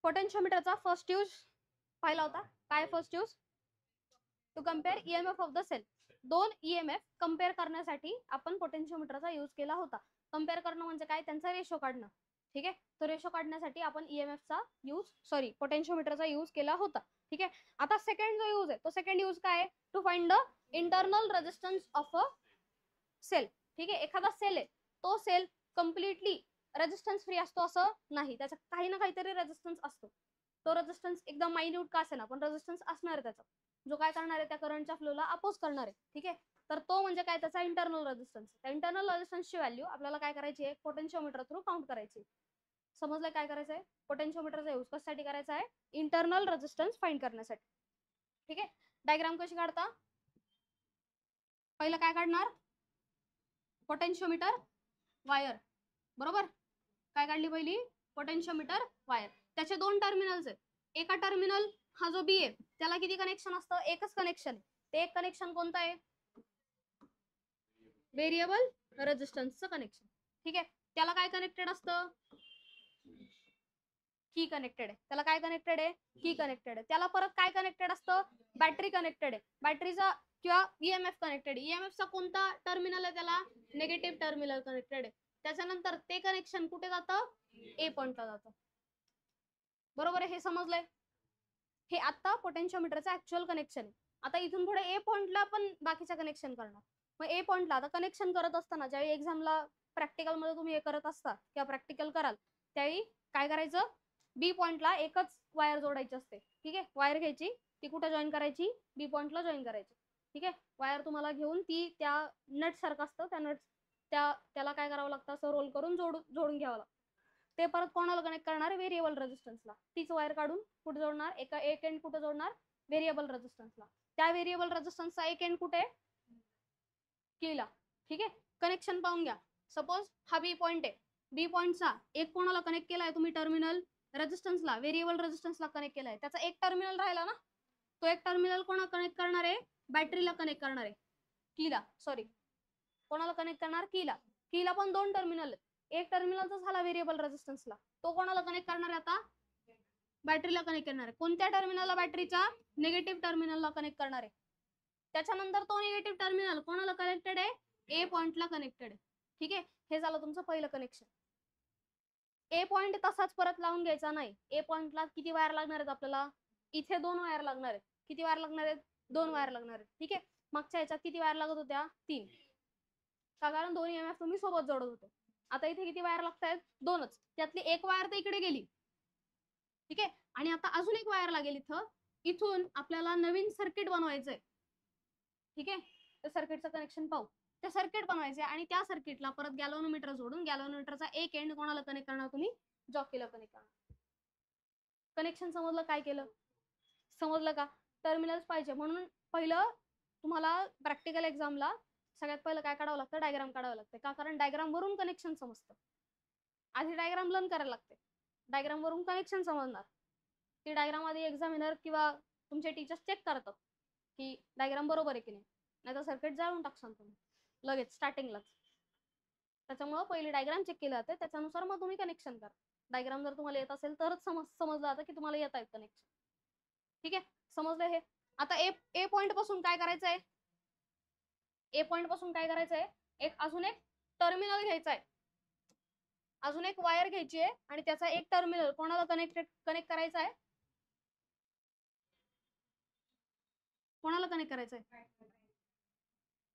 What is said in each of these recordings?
पोटेन्शियोमीटरचा first use पाहिला होता. काय first use? To compare EMF of the cell. दोन ईएमएफ कम्पेअर करण्यासाठी आपण पोटेन्शियोमीटरचा यूज केला होता. कम्पेअर करणं म्हणजे काय? त्यांचा रेशो काढणं. ठीक आहे, तो रेशो काढण्यासाठी आपण ईएमएफचा यूज पोटेन्शियोमीटरचा यूज केला होता. ठीक आहे, आता सेकंड जो यूज आहे तो सेकंड यूज काय आहे? To find the internal resistance of a cell. ठीक आहे, एखादा सेल आहे, तो सेल कम्प्लिटली रेजिस्टन्स फ्री असतो असं नाही, त्याचा काही ना काहीतरी रेजिस्टन्स असतो. तो रेजिस्टन्स एकदम मायन्यूट का असेना पण रेजिस्टन्स असणार आहे त्याचा, जो काय करणार आहे त्या करंटच्या फ्लोला अपोज करणार आहे. ठीक आहे, तर तो म्हणजे काय? त्याचा इंटरनल रेजिस्टन्स. त्या इंटरनल रेजिस्टन्सची व्हॅल्यू आपल्याला काय करायची आहे? पोटेन्शियोमीटर थ्रू काउंट करायची. समजलं काय करायचं आहे? पोटेन्शियोमीटरचा यूज कशासाठी करायचा आहे? इंटरनल रेजिस्टन्स फाइंड करण्यासाठी. ठीक आहे, डायग्राम कशी काढता? पहिलं काय काढणार? Potentiometer wire. बरोबर, काय काढली पहिली? Potentiometer wire. त्याचे दोन टर्मिनल्स आहेत. एका टर्मिनल हा जो बी आहे त्याला किती कनेक्शन असतं? एकच कनेक्शन. ते एक कनेक्शन कोणतं आहे? व्हेरिएबल रेजिस्टन्सचं कनेक्शन. ठीक आहे, त्याला काय कनेक्टेड असतं? की कनेक्टेड आहे. त्याला काय कनेक्टेड आहे? की कनेक्टेड आहे. त्याला परत काय कनेक्टेड असतं? बॅटरी कनेक्टेड आहे. बॅटरीचा किंवा ईएमएफ कनेक्टेड. ईएमएफचा कोणता टर्मिनल आहे? त्याला निगेटिव्ह टर्मिनल कनेक्टेड आहे. त्याच्यानंतर ते कनेक्शन कुठे जातं? ए पॉइंटला जातं. बरोबर आहे, हे समजलंय? हे आता पोटेन्शियोमीटरचं ऍक्च्युअल कनेक्शन आहे. आता इथून पुढे ए पॉइंटला आपण बाकीचं कनेक्शन करणार. मग ए पॉइंटला आता कनेक्शन करत असताना ज्यावेळी एक्झामला प्रॅक्टिकल मध्ये तुम्ही हे करत असता किंवा प्रॅक्टिकल कराल त्यावेळी काय करायचं? बी पॉइंटला एकच वायर जोडायची असते. ठीक आहे, वायर घ्यायची, ती कुठे जॉईन करायची? बी पॉइंटला जॉईन करायची. ठीक आहे, वायर तुम्हाला घेऊन ती त्या नट सारखं असतं, त्या नट त्याला काय करावं लागतं? असं रोल करून जोडून घ्यावं लागतं. ते परत कोणाला कनेक्ट करणार? व्हेरिएबल रेजिस्टन्सला. तीच वायर काढून कुठे जोडणार? एक एंड कुठे जोडणार? व्हेरिएबल रेजिस्टन्सला. त्या व्हेरिएबल रेजिस्टन्सचा एक एंड कुठे? कीला. ठीक आहे, कनेक्शन पाहून घ्या. सपोज हा बी पॉइंट आहे. बी पॉइंटचा एक कोणाला कनेक्ट केलाय तुम्ही? टर्मिनल रेजिस्टन्सला, व्हेरिएबल रेजिस्टन्सला कनेक्ट केलाय. त्याचा एक टर्मिनल राहिला ना, तो एक टर्मिनल कोणाला कनेक्ट करणार आहे? बॅटरीला कनेक्ट करणार आहे. कीला, सॉरी, कोणाला कनेक्ट करणार? कीला. कीला पण दोन टर्मिनल आहेत. एक टर्मिनलचा झाला व्हेरिएबल रेजिस्टन्सला, तो कोणाला कनेक्ट करणार आहे? आता बॅटरीला कनेक्ट करणार आहे. कोणत्या टर्मिनलला? बॅटरीच्या निगेटिव्ह टर्मिनलला कनेक्ट करणार आहे. त्याच्यानंतर तो निगेटिव्ह टर्मिनल कोणाला कनेक्टेड आहे? ए पॉइंटला कनेक्टेड आहे. ठीक आहे, हे झालं तुमचं पहिलं कनेक्शन. ए पॉइंट तसाच परत लावून घ्यायचा नाही. ए पॉइंटला किती वायर लागणार आहेत आपल्याला? इथे 2 वायर लागणार आहेत. किती वायर लागणार आहेत? 2 वायर लागणार आहेत. ठीक आहे, मागच्या ह्याच्यात किती वायर लागत होत्या? 3. का? कारण 2 ईएमएफ तुम्ही सोबत जोडत होते. आता इथे किती वायर लागतायत? 2च. त्यातली एक वायर तर इकडे गेली. ठीक आहे, आणि आता अजून एक वायर लागेल इथं. इथून आपल्याला नवीन सर्किट बनवायचंय. ठीक आहे, तर सर्किटचं कनेक्शन पाहू. ते सर्किट बनवायचे आणि त्या सर्किटला परत गॅल्व्हनोमीटर जोडून गॅल्व्हनोमीटरचा एक एंड कोणाला कनेक्ट करणार? तुम्ही जॉकीला कनेक्ट करणार. कनेक्शन समजलं? काय केलं? समजलं का? टर्मिनल्स पाहिजे म्हणून पहिलं तुम्हाला प्रॅक्टिकल एक्झामला सगळ्यात पहिलं काय काढावं लागतं? डायग्राम काढावं लागतं. का? कारण डायग्राम वरून कनेक्शन समजतं. आधी डायग्राम लर्न करायला लागते, डायग्राम वरून कनेक्शन समजणार. ती डायग्राम आधी एक्झामिनर किंवा तुमचे टीचर्स चेक करतात की डायग्राम बरोबर आहे की नाही, नाहीतर सर्किट जाळून टाकसान तुम्ही लगेच स्टार्टिंगलाच. त्याच्यामुळे पहिली डायग्राम चेक केली जाते, त्याच्यानुसार मग तुम्ही कनेक्शन करा. डायग्राम जर तुम्हाला येत असेल तरच समजलं जातं की तुम्हाला येत आहेत कनेक्शन. ठीक आहे, समजलं हे? आता ए पॉइंट पासून काय करायचंय? ए पॉइंट पासून काय करायचंय? अजून एक टर्मिनल घ्यायचा आहे, अजून एक वायर घ्यायची आहे आणि त्याचा एक टर्मिनल कोणाला कनेक्ट करायचा आहे? कोणाला कनेक्ट करायचंय?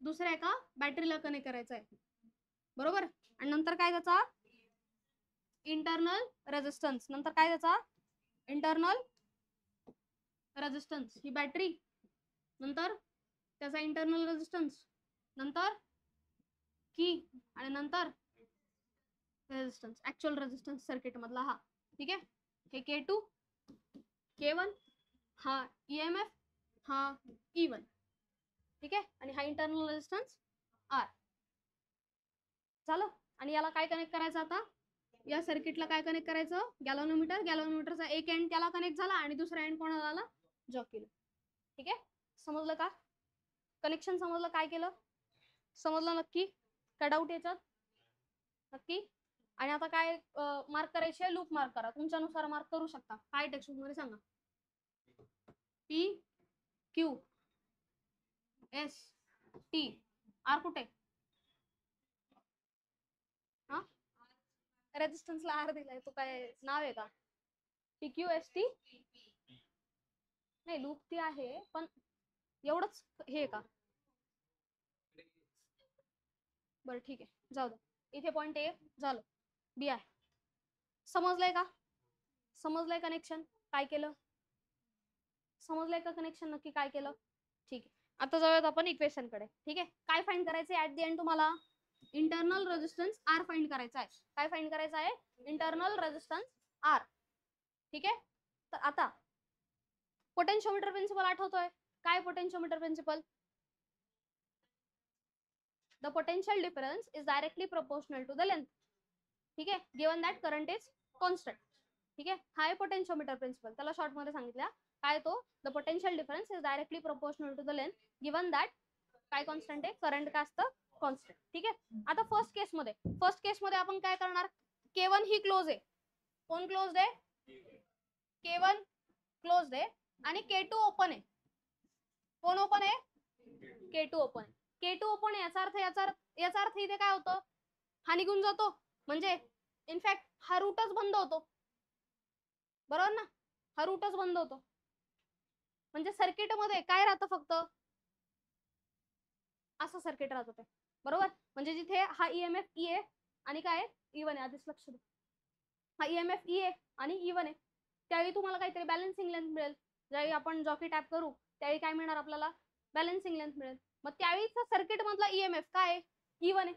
दुसऱ्या एका बॅटरीला कनेक्ट करायचा आहे. बरोबर, आणि नंतर काय त्याचा? Internal resistance. नंतर काय त्याचा? Internal resistance. ही बॅटरी, नंतर त्याचा इंटरनल रेजिस्टन्स, नंतर की, आणि नंतर रेजिस्टन्स, ऍक्च्युअल रेजिस्टन्स सर्किट मधला हा. ठीक आहे, हे K2, K1, हा ईएमएफ, हा E1. ठीक आहे, आणि हा इंटरनल रेजिस्टन्स R झालं. आणि याला काय कनेक्ट करायचं? आता या सर्किटला काय कनेक्ट करायचं? गॅल्व्हनोमीटर. गॅल्व्हनोमीटरचा एक एंड त्याला कनेक्ट झाला आणि दुसरा एंड कोणाला आला? जॉकीला. ठीक आहे, समजलं का? कनेक्शन समजलं? काय केलं? समजलं नक्की? काय डाऊट याच्यात? नक्की? आणि आता काय मार्क करायचे, लूप मार्क करा, तुमच्यानुसार मार्क करू शकता. काय टेक्स्टबुक मध्ये सांगा. P Q S T R कुठे? हा, रेजिस्टन्सला आर दिलाय, तो काय नाव आहे का? पी क्यू एस टी नाही, लूप ती आहे, पण एवढंच हे का? बरं ठीक आहे, जाऊ दे. इथे पॉइंट ए झालं, बी आहे. समजलंय का? समजलंय कनेक्शन काय केलं? समजलंय का कनेक्शन नक्की काय केलं? ठीक आहे, आता जाऊयात आपण इक्वेशन कडे. ठीक आहे, काय फाइंड करायचंय ऍट द एंड तुम्हाला? इंटरनल रेजिस्टन्स आर फाइंड करायचा आहे. काय फाइंड करायचं आहे? Internal resistance r. ठीक आहे, तर आता पोटेन्शियोमीटर प्रिन्सिपल आठवतोय? काय potentiometer principle? The potential difference is directly proportional to the length. ठीक आहे, given that current is constant. ठीक आहे, हा आहे पोटेन्शियोमीटर प्रिन्सिपल. त्याला शॉर्ट मध्ये सांगितलं काय तो? The potential difference is directly proportional to the length given that काय कॉन्स्टंट आहे? करंट काय असतं? कॉन्स्टंट. ठीक आहे, आता फर्स्ट केस मध्ये आपण काय करणार? K1 ही क्लोज आहे. कोण क्लोज आहे? K1 क्लोज आहे आणि K2 ओपन आहे. कोण ओपन आहे? K2 ओपन आहे. K2 ओपन आहे याचा अर्थ इथे काय होतं? हा निघून जातो, म्हणजे इनफॅक्ट हा रूटच बंद होतो. बरोबर ना? हा रूटच बंद होतो, म्हणजे सर्किट मध्ये काय राहतं? फक्त असं सर्किट राहत होते. बरोबर, म्हणजे जिथे हा ईएमएफ ई आहे आणि काय E1 आहे, आधीच लक्ष द्या. हा ईएमएफ ई आहे आणि E1 आहे, त्यावेळी तुम्हाला काहीतरी बॅलन्सिंग लेंथ मिळेल. ज्यावेळी आपण जॉकी टॅप करू त्यावेळी काय मिळणार आपल्याला? बॅलन्सिंग लेंथ मिळेल. मग त्यावेळीचा सर्किट मधला ईएमएफ काय आहे? E1 आहे.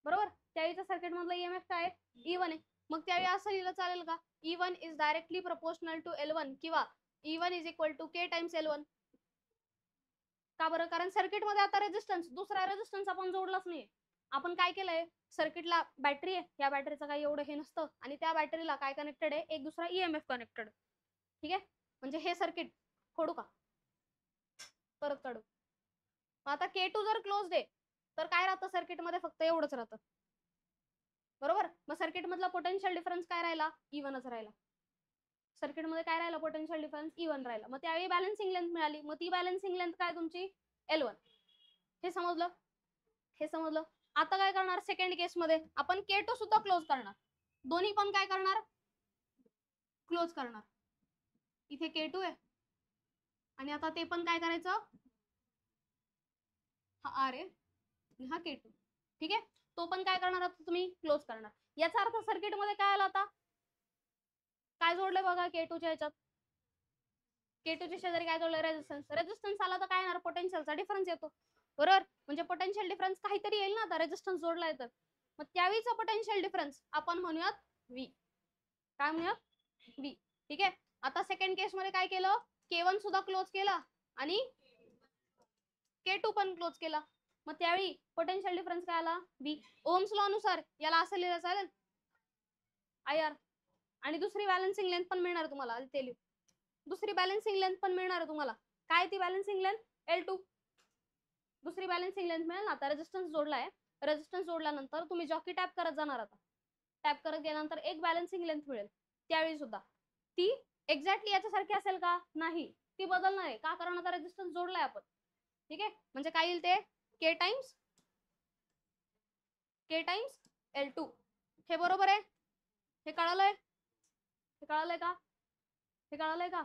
बरोबर, त्यावेळीचा सर्किट मधला ईएमएफ काय आहे? E1 आहे. मग त्यावेळी असं लिहिलं चालेल का? E1 is directly proportional to L1 किंवा E1 is equal to K times L1. का बरं? कारण सर्किट मध्ये आता रेजिस्टन्स, दुसरा रेजिस्टन्स आपण जोडलाच नाही. आपण काय केलंय? सर्किटला बॅटरी आहे, या बॅटरीचं काही एवढं हे नसतं, आणि त्या बॅटरीला काय कनेक्टेड आहे? एक दुसरा ईएमएफ कनेक्टेड. ठीक आहे, म्हणजे हे सर्किट खोडू का? परत काढू. आता K2 जर क्लोज्ड आहे तर काय राहतं सर्किट मध्ये? फक्त एवढंच राहतं. बरोबर, मग सर्किट मधला पोटेन्शियल डिफरन्स काय राहिला? E1च राहिला. सर्किट मध्ये काय राहिला? पोटेन्शियल डिफरन्स E1 राहिला. मग त्यावेळी बॅलन्सिंग लेंथ मिळाली. मग ती बॅलन्सिंग लेंथ काय तुमची? L1. हे समजलं? हे समजलं. आता काय करणार? सेकंड केस मध्ये आपण K2 सुद्धा क्लोज करणार. दोन्ही पण काय करणार? क्लोज करणार. इथे K2 आहे आणि आता ते पण काय करायचं? हा R आहे आणि हा K2. ठीक आहे, तो पण काय करणार आता तुम्ही? क्लोज करणार. याचा अर्थ सर्किट मध्ये काय आला? आता काय जोडलंय बघा K2 च्या ह्याच्यात? K2 च्या शेजारी काय जोडलंय? रेजिस्टन्स आला तर काय येणार? पोटेन्शियलचा डिफरन्स येतो. बरोबर, म्हणजे पोटेन्शियल डिफरन्स काहीतरी येईल ना आता, रेजिस्टन्स जोडलाय तर. मग त्यावेळीचा पोटेन्शियल डिफरन्स आपण म्हणूयात V. काय म्हणूयात? V. ठीक आहे, आता सेकंड केस मध्ये काय केलं? K1 सुद्धा क्लोज केला आणि K2 पण क्लोज केला. मग त्यावेळी पोटेन्शियल डिफरन्स काय आला? V. ओम्स लॉ नुसार याला असं लिहिलं चालेल, IR. आणि दुसरी बॅलन्सिंग लेंथ पण मिळणार तुम्हाला, ते लिहू. दुसरी बॅलन्सिंग लेंथ पण मिळणार तुम्हाला. काय ती बॅलन्सिंग लेंथ? L2. दुसरी बॅलन्सिंग लेंथ मिळेल ना. आता रेजिस्टन्स जोडलाय, रेजिस्टन्स जोडल्यानंतर तुम्ही जॉकी टॅप करत जाणार. आता टॅप करत गेल्यानंतर एक बॅलन्सिंग लेंथ मिळेल. त्यावेळी सुद्धा ती एक्झॅक्टली याच्यासारखी असेल का? नाही, ती बदलणार आहे. का? कारण आता रेजिस्टन्स जोडलाय आपण. ठीक आहे, म्हणजे काय येईल ते? K times L2. हे बरोबर आहे? हे कळालंय? हे कळालंय का? हे कळालंय का?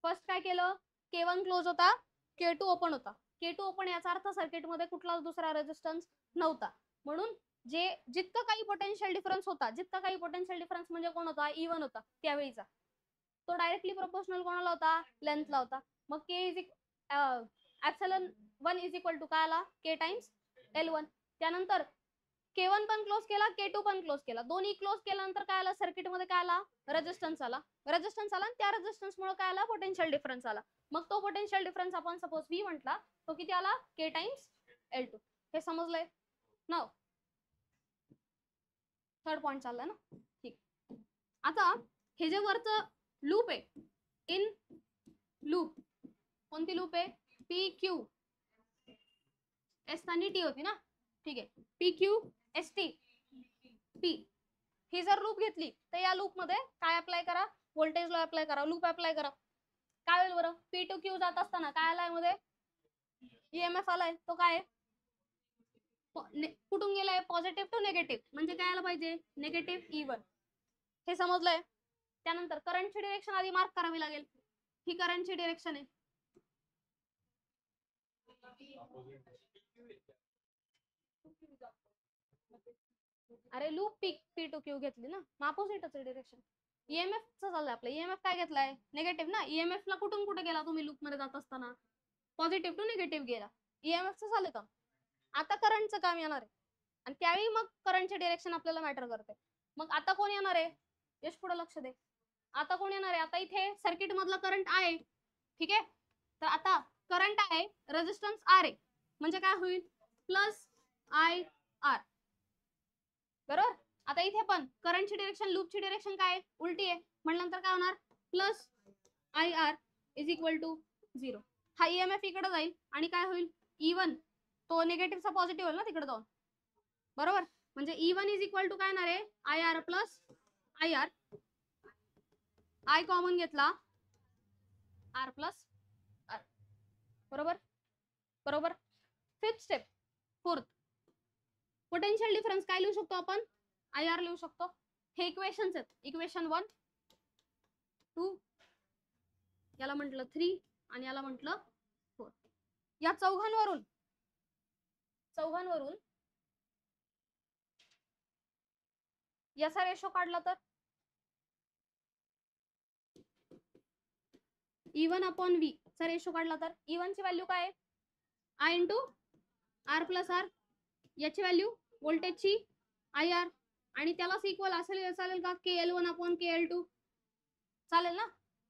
फर्स्ट काय केलं? K1 क्लोज होता, K2 ओपन होता. K2 ओपन याचा अर्थ सर्किट मध्ये कुठलाच दुसरा रेजिस्टन्स नव्हता. म्हणून जितकं काही पोटेन्शियल डिफरन्स होता, म्हणजे कोण होता? E1 होता त्यावेळीचा. तो डायरेक्टली प्रोपोर्शनल कोणाला होता? लेंथला होता. मग K is epsilon 1 is equal to काय आला? K times L1. त्यानंतर K1 पण क्लोज केला, K2 पण क्लोज केला. दोन्ही क्लोज केल्यानंतर काय आला? सर्किट मध्ये काय आला? रेजिस्टन्स आला. आणि त्या रेजिस्टन्स मुळे काय आला? पोटेन्शियल डिफरन्स आला. मग तो पोटेन्शियल डिफरन्स आपण सपोज V म्हटला, तो किती आला? K times L2. हे समजलंय ना? थर्ड पॉइंट चाललाय ना? ठीक. आता हे जे वरचं लूप आहे, इन लूप, कोणती लूप आहे? PQ S आणि T होती ना? ठीक आहे, PQ ST P. ही जर लूप घेतली तर या लूप मध्ये काय अप्लाय करा, व्होल्टेज लॉ अप्लाय करा, लूप अप्लाय करा. काय होईल बरं, पी टू क्यू जात असताना काय आलाय मध्ये, ईएमएफ आलाय. तो काय कुठून गेलाय, पॉझिटिव्ह टू निगेटिव्ह, म्हणजे काय आलं पाहिजे, निगेटिव्ह E1. हे समजलंय. त्यानंतर करंटची डिरेक्शन आधी मार्क करावी लागेल. ही करंटची डिरेक्शन आहे. अरे लूप पी टू क्यू घेतली ना, मग अपोजिटच डिरेक्शन. ईएमएफ चं चाललंय आपलं. ईएमएफ काय घेतलाय, निगेटिव्ह ना. ईएमएफ ला कुठून कुठे गेला तुम्ही लूप मध्ये जात असताना, पॉझिटिव्ह टू निगेटिव्ह गेला. ईएमएफ चं झालं काम. आता करंटचं काम येणार आहे, आणि त्यावेळी मग करंटचे डिरेक्शन आपल्याला मॅटर करते. मग आता कोण येणार आहे, यश पुढे लक्ष दे. आता कोण येणार आहे, आता इथे सर्किट मधला करंट आहे. ठीक आहे, तर आता करंट आहे, रेजिस्टन्स आर आहे, म्हणजे काय होईल, प्लस आय आर. बरोबर. आता इथे पण करंटची डिरेक्शन, लूपची डिरेक्शन काय उलटी आहे, म्हटल्यानंतर काय होणार, plus I r is equal to 0. हा ईएमएफ इकडे जाईल आणि काय होईल, E1 तो निगेटिव्हचा पॉझिटिव्ह होईल ना तिकडे जाऊन. बरोबर. म्हणजे E1 इज इक्वल टू काय येणार आहे, I R plus I r. I common घेतला, आर प्लस आर. बरोबर बरोबर. Fifth step, fourth, potential difference काय लिहू शकतो आपण, आय आर लिहू शकतो. हे इक्वेशन्स आहेत, इक्वेशन 1 2, याला म्हटलं 3 आणि याला म्हटलं 4. या चौघांवरून याचा रेशो काढला तर E1 अपॉन V चा रेशो काढला तर E1 ची व्हॅल्यू काय आहे, I into R plus r. याची व्हॅल्यू व्होल्टेजची आय आर, आणि त्यालाच इक्वल असेल, चालेल का, KL1 अपॉन KL2. चालेल ना.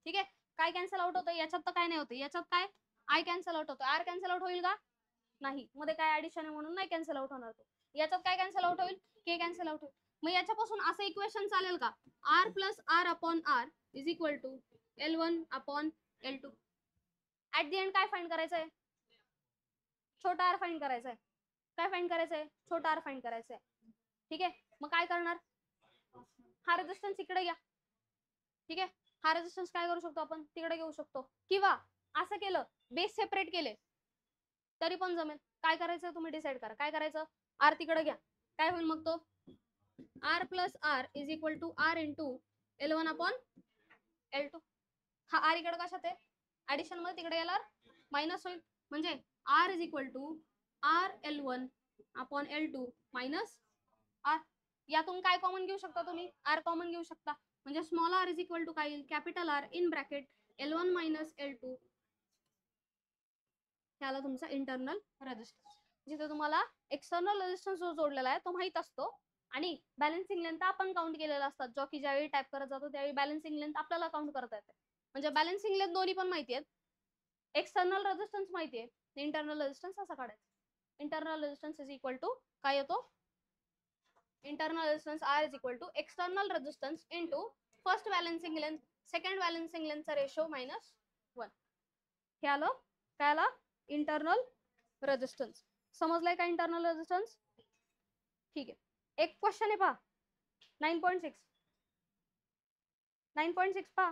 ठीक आहे. काय कॅन्सल आउट होतं याच्यात, तर काय नाही होतं याच्यात, काय आय कॅन्सल आउट होतो. आर कॅन्सल आउट होईल का, नाही, मध्ये काय ऍडिशन आहे म्हणून नाही कॅन्सल आउट होणार. तो याच्यात काय कॅन्सल आउट होईल, के कॅन्सल आउट होईल. मग याच्यापासून असं इक्वेशन चालेल का, R plus r upon r is equal to L1 upon L2. At the end काय फाइंड करायचंय, छोटा आर फाइंड करायचंय. काय फाइंड करायचंय, छोटा आर फाइंड करायचंय. ठीक आहे. मग काय करणार, हा रेजिस्टन्स इकडे घ्या. ठीक आहे, हा रेजिस्टन्स काय करू शकतो आपण, तिकडे घेऊ शकतो, किंवा असं केलं, बेस सेपरेट केले तरी पण जमेल. काय करायचं तुम्ही डिसाईड करा. काय करायचं, आर तिकडे घ्या, काय होईल मग तो, R plus r is equal to R into L1 upon L2. हा आर इकडे कशात आहे, ऍडिशन मध्ये, तिकडे गेल्यावर मायनस होईल. म्हणजे r is equal to R L1 upon L2 minus R. यातून काय कॉमन घेऊ शकता तुम्ही, आर कॉमन घेऊ शकता. म्हणजे small r is equal to काय येईल, capital R in bracket L1 minus L2. त्याला तुमचा इंटरनल रेजिस्टन्स. जिथे तुम्हाला एक्सटर्नल रेजिस्टन्स जो जोडलेला आहे तो माहित असतो, आणि बॅलन्सिंग लेंथ आपण काउंट केलेला असतात. जो की ज्यावेळी टाइप करत जातो त्यावेळी बॅलन्सिंग लेंथ आपल्याला काउंट करता येते. म्हणजे बॅलन्सिंग लेंथ दोन्ही पण माहिती आहेत, एक्सटर्नल रेजिस्टन्स माहिती आहे, इंटरनल रेजिस्टन्स असा काढायचा. Internal resistance is equal to काय येतो, internal resistance R is equal to external resistance into first balancing length second balancing लेंथचा रेशो मायनस 1. हे आलं काय आला, इंटरनल रेजिस्टन्स. समजलंय का इंटरनल रेजिस्टन्स. ठीक आहे. एक क्वेश्चन आहे पहा, 9.6 पहा,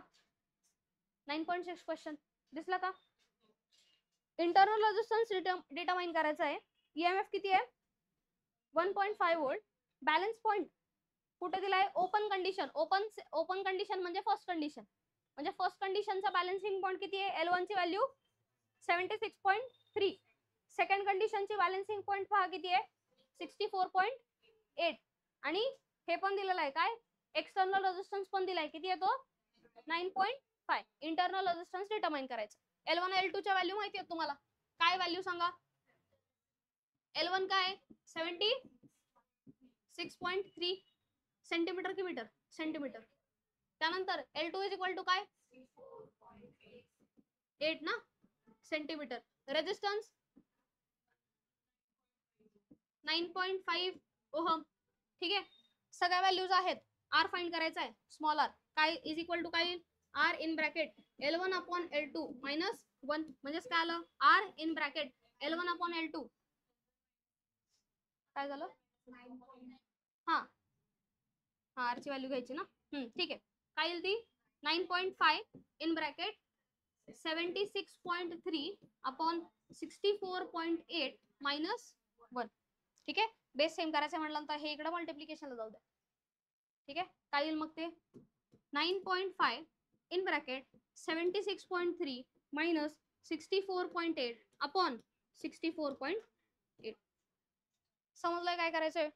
9.6 क्वेश्चन दिसला का. इंटरनल रेजिस्टन्स डिटरमाइन करायचा आहे. ईएमएफ किती आहे, 1.5 व्होल्ट. बॅलन्स पॉइंट कुठे दिलाय, ओपन कंडिशन. ओपन कंडिशन म्हणजे फर्स्ट कंडिशन, म्हणजे फर्स्ट कंडिशनचा बॅलन्सिंग पॉइंट किती आहे, L1 ची व्हॅल्यू 76.3. सेकंड कंडिशनची बॅलन्सिंग पॉइंट पहा किती आहे, 64.8. आणि हे पण दिलेलं आहे काय, एक्सटर्नल रेजिस्टन्स पण दिलाय, किती आहे तो, 9.5. इंटरनल रेजिस्टन्स डिटरमाइन करायचं. L1 L2 च्या व्हॅल्यू माहिती आहे तुम्हाला, काय व्हॅल्यू सांगा. L1 काय 76.3 सेंटीमीटर की मीटर, सेंटीमीटर. त्यानंतर L2 इज इक्वल टू काय 8 ना, सेंटीमीटर. Resistance 9.5 ohm. ठीक आहे, सगळ्या व्हॅल्यूज आहेत. आर फाइंड करायचा आहे, स्मॉल आर काय इज इक्वल टू काय, R in bracket L1 upon L2 minus 1. म्हणजेच काय आलं, R in bracket L1 upon L2 काय झालं, हा हा आर ची व्हॅल्यू घ्यायची ना. ठीक आहे. काय येईल ती 9.5 इन ब्रॅकेट 76.3 अपॉन 64.8 मायनस 1. ठीक आहे. बेस सेम करायचं म्हटलं तर हे इकडे मल्टिप्लिकेशनला जाऊ द्या. ठीक आहे. काय येईल मग ते 9.5 इन ब्रॅकेट 76.3 मायनस 64.8 अपॉन 64.8. समजलंय काय करायचंय.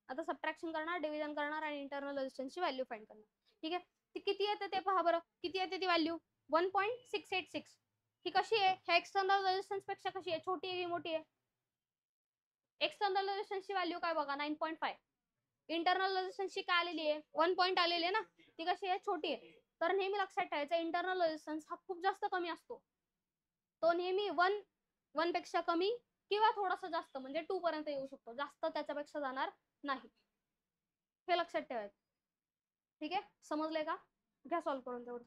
आता सबट्रॅक्शन करणार, डिव्हिजन करणार आणि इंटरनल रेजिस्टन्सची व्हॅल्यू फाइंड करणार. ठीक आहे. ती किती येते ते पहा बरं. किती येते ती व्हॅल्यू 1.686. ही कशी आहे, ह्या एक्सटर्नल रेजिस्टन्स पेक्षा कशी आहे, छोटी आहे की मोठी आहे. एक्सटर्नल रेजिस्टन्सची व्हॅल्यू काय बघा 9.5. इंटरनल रेजिस्टन्सची काय आलेली आहे 1 पॉईंट आलेली आहे ना. ती कशी आहे, छोटी आहे. तर नेहमी लक्षात ठेवायचं इंटरनल रेजिस्टन्स हा खूप जास्त कमी असतो. तो नेहमी 1 पेक्षा कमी किंवा थोडासा जास्त म्हणजे 2 पर्यंत येऊ शकतो. जास्त त्याच्यापेक्षा जाणार नाही. हे लक्षात ठेवायचं. ठीक आहे. समजलंय का. घ्या सॉल्व्ह करून तेवढं.